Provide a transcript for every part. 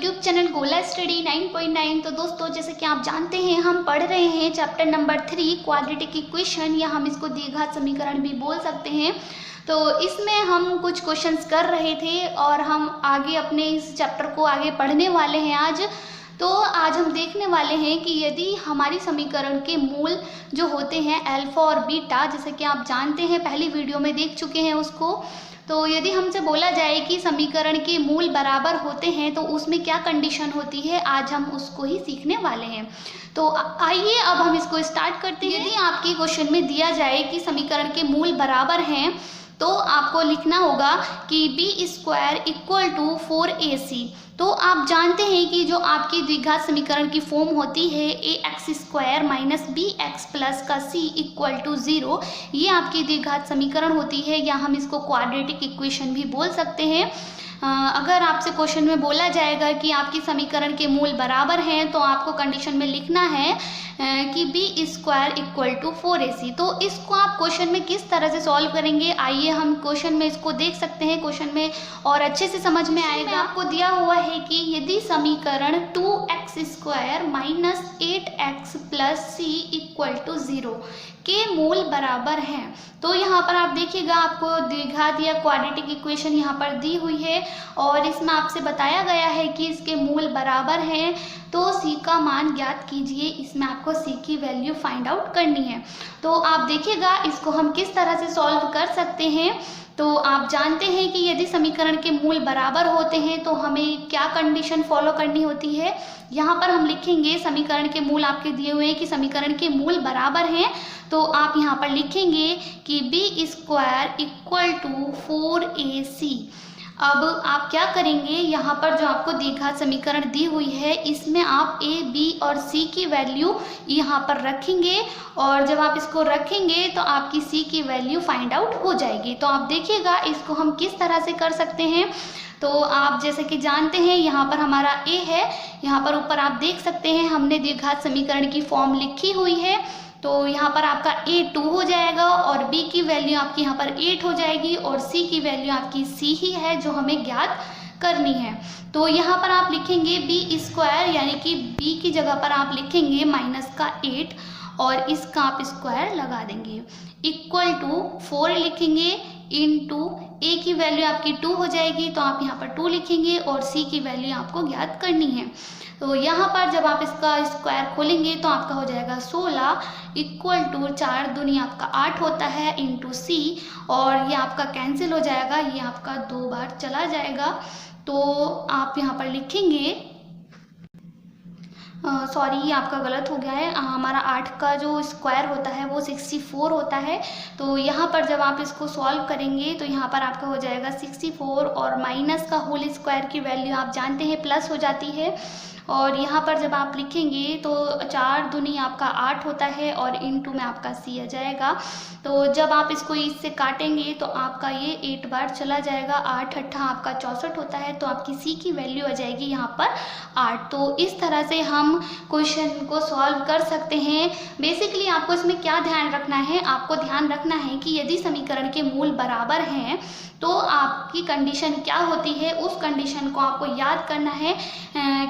YouTube channel गोला study 9.9। तो दोस्तों, जैसे कि आप जानते हैं, हम पढ़ रहे हैं चैप्टर नंबर 3 क्वाड्रेटिक इक्वेशन, या हम इसको द्विघात समीकरण भी बोल सकते हैं। तो इसमें हम कुछ क्वेश्चंस कर रहे थे और हम आगे अपने इस चैप्टर को आगे पढ़ने वाले हैं आज। तो आज हम देखने वाले हैं कि यदि हमारी समीकरण के मूल जो होते हैं अल्फा और बीटा, जैसे कि आप जानते हैं पहली वीडियो में देख चुके हैं उसको, तो यदि हमसे बोला जाए कि समीकरण के मूल बराबर होते हैं तो उसमें क्या कंडीशन होती है, आज हम उसको ही सीखने वाले हैं। तो आइए अब हम इसको स्टार्ट करते हैं। यदि आपके क्वेश्चन में दिया जाए कि समीकरण के मूल बराबर हैं तो आपको लिखना होगा कि B square equal to 4ac। तो आप जानते हैं कि जो आपकी द्विघात समीकरण की फॉर्म होती है ax square minus B x plus का c इक्वल टू 0, ये आपकी द्विघात समीकरण होती है, या हम इसको क्वाड्रेटिक इक्वेशन भी बोल सकते हैं। अगर आपसे क्वेश्चन में बोला जाएगा कि आपकी समीकरण के मूल बराबर हैं तो आपको कंडीशन में लिखना है कि B square equal to 4ac। तो इसको आप क्वेश्चन में किस तरह से सॉल्व करेंगे, आइए हम क्वेश्चन में इसको देख सकते हैं। क्वेश्चन में और अच्छे से समझ में आएगा। आपको दिया हुआ है कि यदि समीकरण 2x square minus 8x plus c equal to 0 के मूल बराबर हैं, तो यहाँ पर आप देखिएगा आपको द्विघात या क्वाड्रेटिक इक्वेशन यहाँ पर दी हुई है और इसमें आपसे बताया गया है कि इसके मूल बराबर हैं, तो c का मान ज्ञात कीजिए। इसमें आपको c की वैल्यू फाइंड आउट करनी है। तो आप देखिएगा इसको हम किस तरह से सॉल्व कर सकते हैं। तो आप जानते हैं कि यदि समीकरण के मूल बराबर होते हैं तो हमें क्या कंडीशन फॉलो करनी होती है। यहाँ पर हम लिखेंगे समीकरण के मूल आपके दिए हुए हैं कि समीकरण के मूल बराबर हैं, तो आप यहाँ पर लिखेंगे कि B square equal to 4ac। अब आप क्या करेंगे, यहाँ पर जो आपको द्विघात समीकरण दी हुई है इसमें आप a, b और c की वैल्यू यहाँ पर रखेंगे, और जब आप इसको रखेंगे तो आपकी c की वैल्यू फाइंड आउट हो जाएगी। तो आप देखिएगा इसको हम किस तरह से कर सकते हैं। तो आप जैसे कि जानते हैं यहाँ पर हमारा a है, यहाँ पर ऊपर आप देख सकते हैं हमने द्विघात समीकरण की फॉर्म लिखी हुई है। तो यहाँ पर आपका a 2 हो जाएगा और b की वैल्यू आपकी यहाँ पर 8 हो जाएगी और c की वैल्यू आपकी c ही है जो हमें ज्ञात करनी है। तो यहाँ पर आप लिखेंगे बी स्क्वायर, यानी कि b की जगह पर आप लिखेंगे माइनस का 8 और इसका आप स्क्वायर लगा देंगे, इक्वल टू 4 लिखेंगे इनटू a की वैल्यू आपकी 2 हो जाएगी, तो आप यहाँ पर 2 लिखेंगे और c की वैल्यू आपको ज्ञात करनी है। तो यहाँ पर जब आप इसका स्क्वायर खोलेंगे तो आपका हो जाएगा 16 इक्वल टू 4 दूनी आपका 8 होता है इंटू c, और ये आपका कैंसिल हो जाएगा, ये आपका 2 बार चला जाएगा। तो आप यहाँ पर लिखेंगे सॉरी ये आपका गलत हो गया है, हमारा 8 का जो स्क्वायर होता है वो 64 होता है। तो यहाँ पर जब आप इसको सॉल्व करेंगे तो यहाँ पर आपका हो जाएगा 64 और माइनस का होल स्क्वायर की वैल्यू आप जानते हैं प्लस हो जाती है, और यहाँ पर जब आप लिखेंगे तो 4 दूनी आपका 8 होता है और इनटू में आपका c आ जाएगा। तो जब आप इसको इससे काटेंगे तो आपका ये 8 बार चला जाएगा, 8 अट्ठा आपका 64 होता है, तो आपकी c की वैल्यू आ जाएगी यहाँ पर 8। तो इस तरह से हम क्वेश्चन को सॉल्व कर सकते हैं। बेसिकली आपको इसमें क्या ध्यान रखना है, आपको ध्यान रखना है कि यदि समीकरण के मूल बराबर हैं तो आपकी कंडीशन क्या होती है, उस कंडीशन को आपको याद करना है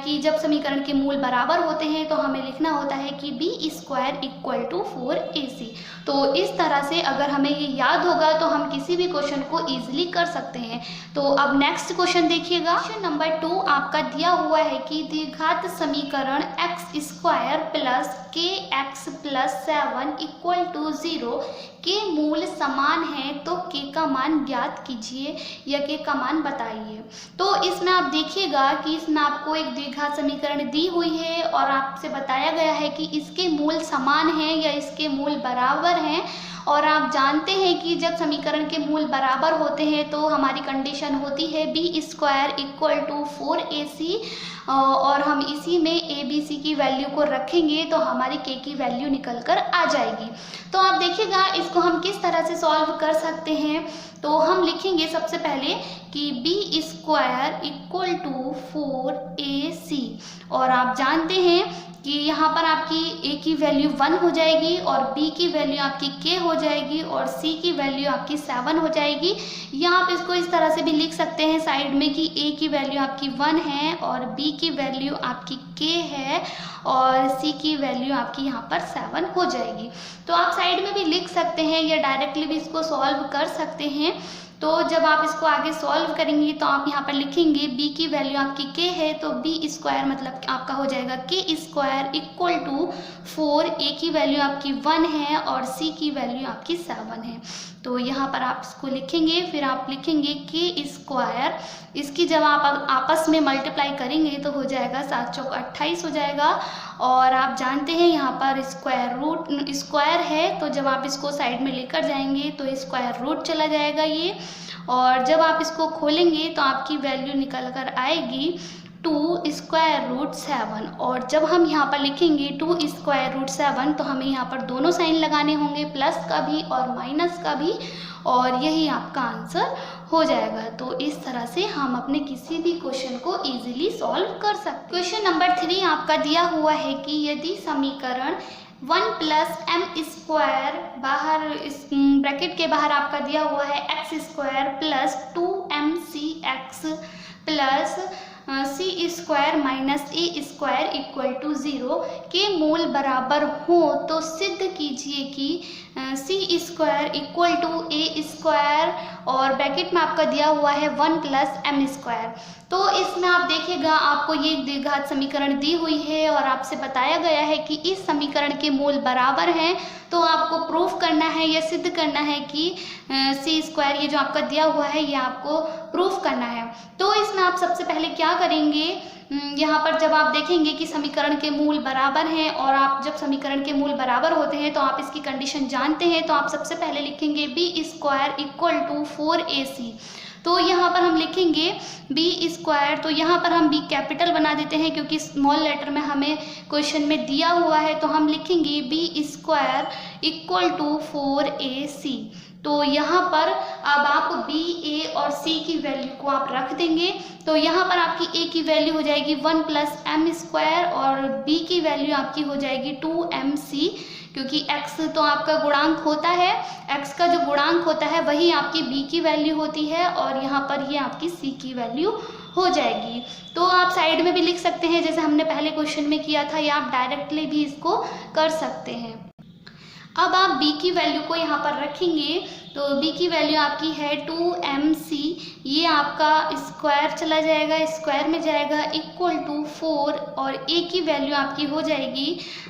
कि जब समीकरण के मूल बराबर होते हैं तो हमें लिखना होता है कि B square equal to 4ac। तो इस तरह से अगर हमें ये याद होगा तो हम किसी भी क्वेश्चन को इजीली कर सकते हैं। तो अब नेक्स्ट क्वेश्चन देखिएगा। क्वेश्चन नंबर 2 आपका दिया हुआ है कि द्विघात समीकरण x square plus kx plus 7 equal to 0 के मूल समान है, तो k का मान ज्ञात कीजिए या k का मान बताइए। तो इसमें आप देखिएगा कि इसमें आपको एक द्विघात समीकरण दी हुई है और आपसे बताया गया है कि इसके मूल समान हैं या इसके मूल बराबर हैं, और आप जानते हैं कि जब समीकरण के मूल बराबर होते हैं तो हमारी कंडीशन होती है B square equal to 4ac, और हम इसी में a b c की वैल्यू को रखेंगे तो हमारी k की वैल्यू निकल कर आ जाएगी। तो आप देखिएगा इसको हम किस तरह से से सॉल्व कर सकते हैं। तो हम लिखेंगे सबसे पहले कि b square equal to 4ac, और आप जानते हैं कि यहाँ पर आपकी a की वैल्यू 1 हो जाएगी और b की वैल्यू आपकी k हो जाएगी और c की वैल्यू आपकी 7 हो जाएगी। या आप इसको इस तरह से भी लिख सकते हैं साइड में कि a की वैल्यू आपकी 1 है और b की वैल्यू आपकी k है और c की वैल्यू आपकी यहाँ पर 7 हो जाएगी। तो आप साइड में भी लिख सकते हैं या डायरेक्टली भी इसको सॉल्व कर सकते हैं। तो जब आप इसको आगे सॉल्व करेंगे तो आप यहाँ पर लिखेंगे b की वैल्यू आपकी k है, तो b स्क्वायर मतलब आपका हो जाएगा k square equal to 4, a की वैल्यू आपकी 1 है और c की वैल्यू आपकी 7 है। तो यहाँ पर आप इसको लिखेंगे, फिर आप लिखेंगे k स्क्वायर, इसकी जब आप आपस में मल्टीप्लाई करेंगे तो हो जाएगा 7 चौक 28 हो जाएगा। और आप जानते हैं यहाँ पर स्क्वायर है, तो जब आप इसको साइड में लेकर जाएंगे तो स्क्वायर रूट चला जाएगा ये, और जब आप इसको खोलेंगे तो आपकी वैल्यू निकल कर आएगी 2 स्क्वायर रूट 7। और जब हम यहाँ पर लिखेंगे 2 स्क्वायर रूट 7 तो हमें यहाँ पर दोनों साइन लगाने होंगे, प्लस का भी और माइनस का भी, और यही आपका आंसर हो जाएगा। तो इस तरह से हम अपने किसी भी क्वेश्चन को इजीली सॉल्व कर सकते। क्वेश्चन नंबर 3 आपका दिया हुआ है कि यदि समीकरण 1 प्लस एम स्क्वायर, बाहर इस ब्रैकेट के बाहर आपका दिया हुआ है x square plus 2mcx plus c square minus a square equal to 0 के मूल बराबर हो तो सिद्ध कीजिए कि c square equal to a square, और ब्रैकेट में आपका दिया हुआ है 1 प्लस एम स्क्वायर। तो इसमें आप देखिएगा आपको ये द्विघात समीकरण दी हुई है और आपसे बताया गया है कि इस समीकरण के मूल बराबर हैं। तो आपको प्रूफ करना है या सिद्ध करना है कि सी स्क्वायर ये जो आपका दिया हुआ है ये आपको प्रूफ करना है। तो इसमें आप सबसे पहले क्या करेंगे, यहाँ पर जब आप देखेंगे कि समीकरण के मूल बराबर हैं, और आप जब समीकरण के मूल बराबर होते हैं तो आप इसकी कंडीशन जानते हैं, तो आप सबसे पहले लिखेंगे b square equal to 4ac। तो यहाँ पर हम लिखेंगे b स्क्वायर, तो यहाँ पर हम b कैपिटल बना देते हैं क्योंकि स्मॉल लेटर में हमें क्वेश्चन में दिया हुआ है। तो हम लिखेंगे b square equal to 4ac। तो यहाँ पर अब आप b, a और c की वैल्यू को आप रख देंगे। तो यहाँ पर आपकी a की वैल्यू हो जाएगी 1 प्लस एम स्क्वायर और b की वैल्यू आपकी हो जाएगी 2mc, क्योंकि x तो आपका गुणांक होता है, x का जो गुणांक होता है वही आपकी b की वैल्यू होती है, और यहाँ पर ये आपकी c की वैल्यू हो जाएगी। तो आप साइड में भी लिख सकते हैं जैसे हमने पहले क्वेश्चन में किया था, या आप डायरेक्टली भी इसको कर सकते हैं। अब आप b की वैल्यू को यहाँ पर रखेंगे, तो b की वैल्यू आपकी है 2mc, ये आपका स्क्वायर चला जाएगा, स्क्वायर में जाएगा इक्वल टू 4, और a की वैल्यू आपकी हो जाएगी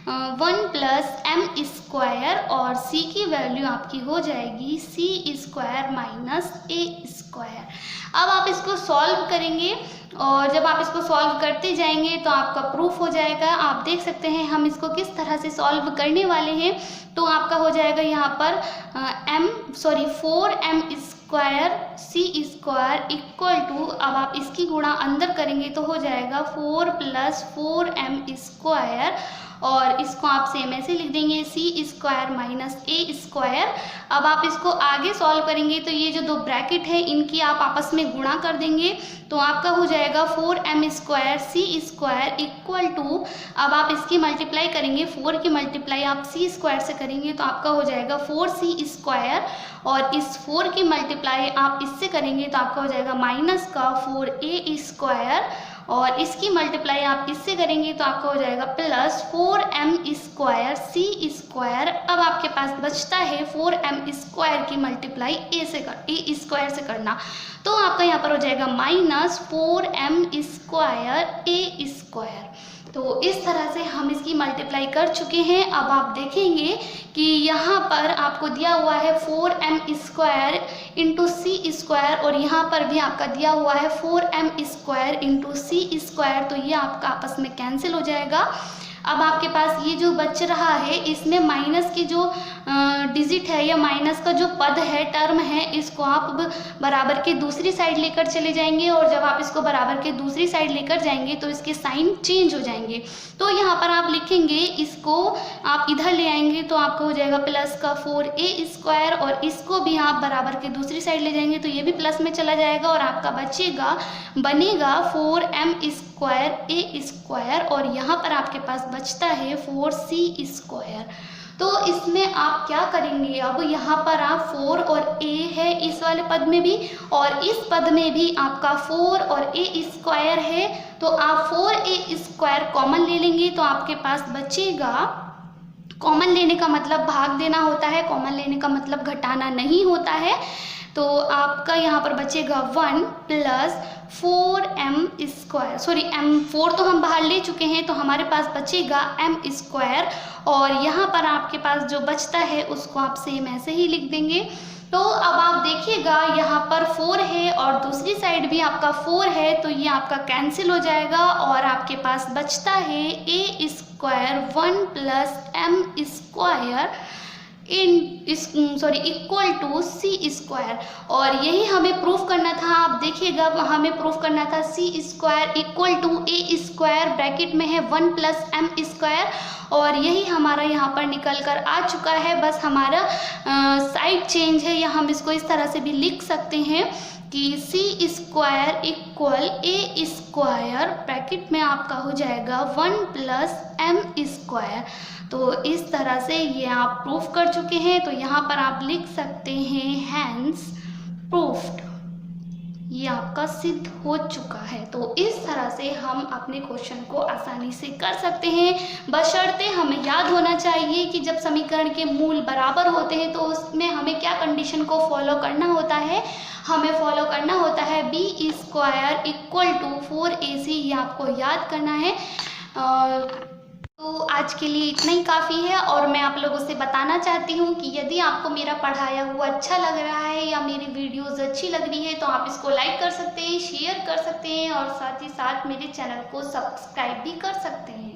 1 प्लस एम स्क्वायर, और c की वैल्यू आपकी हो जाएगी c square minus a square. अब आप इसको सॉल्व करेंगे, और जब आप इसको सॉल्व करते जाएंगे तो आपका प्रूफ हो जाएगा। आप देख सकते हैं हम इसको किस तरह से सॉल्व करने वाले हैं। तो आपका हो जाएगा यहाँ पर 4m square C square equal to, अब आप इसकी गुणा अंदर करेंगे तो हो जाएगा 4 प्लस 4m स्क्वायर, और इसको आप सेम ऐसे लिख देंगे सी स्क्वायर माइनस ए स्क्वायर। अब आप इसको आगे सॉल्व करेंगे तो ये जो दो ब्रैकेट है इनकी आप आपस में गुणा कर देंगे, तो आपका हो जाएगा 4m square C square equal to, अब आप इसकी मल्टीप्लाई करेंगे, 4 की मल्टीप्लाई आप सी स्क्वायर से करेंगे तो आपका हो जाएगा 4c स्क्वायर, और इस 4 की मल्टीप्लाई आप इससे करेंगे तो आपका हो जाएगा माइनस का 4a स्क्वायर, और इसकी मल्टीप्लाई आप इससे करेंगे तो आपका हो जाएगा plus 4m square C square. अब आपके पास बचता है 4m स्क्वायर की मल्टीप्लाई ए स्क्वायर से करना, तो आपका यहाँ पर हो जाएगा माइनस 4m स्क्वायर ए स्क्वायर। तो इस तरह से हम इसकी मल्टीप्लाई कर चुके हैं। अब आप देखेंगे कि यहाँ पर आपको दिया हुआ है 4m स्क्वायर इंटू सी स्क्वायर, और यहाँ पर भी आपका दिया हुआ है 4m स्क्वायर इंटू सी स्क्वायर, तो ये आपका आपस में कैंसिल हो जाएगा। अब आपके पास ये जो बच रहा है इसमें माइनस की जो डिजिट है या माइनस का जो पद है, टर्म है, इसको आप बराबर के दूसरी साइड लेकर चले जाएंगे और जब आप इसको बराबर के दूसरी साइड लेकर जाएंगे तो इसके साइन चेंज हो जाएंगे। तो यहाँ पर आप लिखेंगे, इसको आप इधर ले आएंगे तो आपका हो जाएगा प्लस का 4a² और इसको भी आप बराबर के दूसरी साइड ले जाएंगे तो ये भी प्लस में चला जाएगा और आपका बनेगा 4m² और यहाँ पर आपके पास बचता है 4c²। तो इसमें आप क्या करेंगे, अब यहाँ पर आप 4 और a है इस वाले पद में भी और इस पद में भी आपका 4 और a² है, तो आप 4a² कॉमन ले लेंगे तो आपके पास बचेगा, कॉमन लेने का मतलब भाग देना होता है, कॉमन लेने का मतलब घटाना नहीं होता है। तो आपका यहाँ पर बचेगा 1 प्लस 4m², सॉरी m4 तो हम बाहर ले चुके हैं तो हमारे पास बचेगा m² और यहाँ पर आपके पास जो बचता है उसको आप सेम ऐसे ही लिख देंगे। तो अब आप देखिएगा यहाँ पर 4 है और दूसरी साइड भी आपका 4 है तो ये आपका कैंसिल हो जाएगा और आपके पास बचता है a² 1 plus m² equal to c² और यही हमें प्रूफ करना था। आप देखिएगा हमें प्रूफ करना था c² equal to a² bracket में है 1 प्लस m² और यही हमारा यहाँ पर निकल कर आ चुका है। बस हमारा साइड चेंज है या हम इसको इस तरह से भी लिख सकते हैं कि c² इक्वल a² ब्रैकेट में आपका हो जाएगा 1 प्लस m²। तो इस तरह से ये आप प्रूफ कर चुके हैं तो यहाँ पर आप लिख सकते हैं हैंस प्रूफ्ड, ये आपका सिद्ध हो चुका है। तो इस तरह से हम अपने क्वेश्चन को आसानी से कर सकते हैं, बशर्ते हमें याद होना चाहिए कि जब समीकरण के मूल बराबर होते हैं तो उसमें हमें क्या कंडीशन को फॉलो करना होता है, हमें फॉलो करना होता है b² इक्वल टू 4ac, ये आपको याद करना है। तो आज के लिए इतना ही काफ़ी है और मैं आप लोगों से बताना चाहती हूँ कि यदि आपको मेरा पढ़ाया हुआ अच्छा लग रहा है या मेरी वीडियोस अच्छी लग रही है तो आप इसको लाइक कर सकते हैं, शेयर कर सकते हैं और साथ ही साथ मेरे चैनल को सब्सक्राइब भी कर सकते हैं।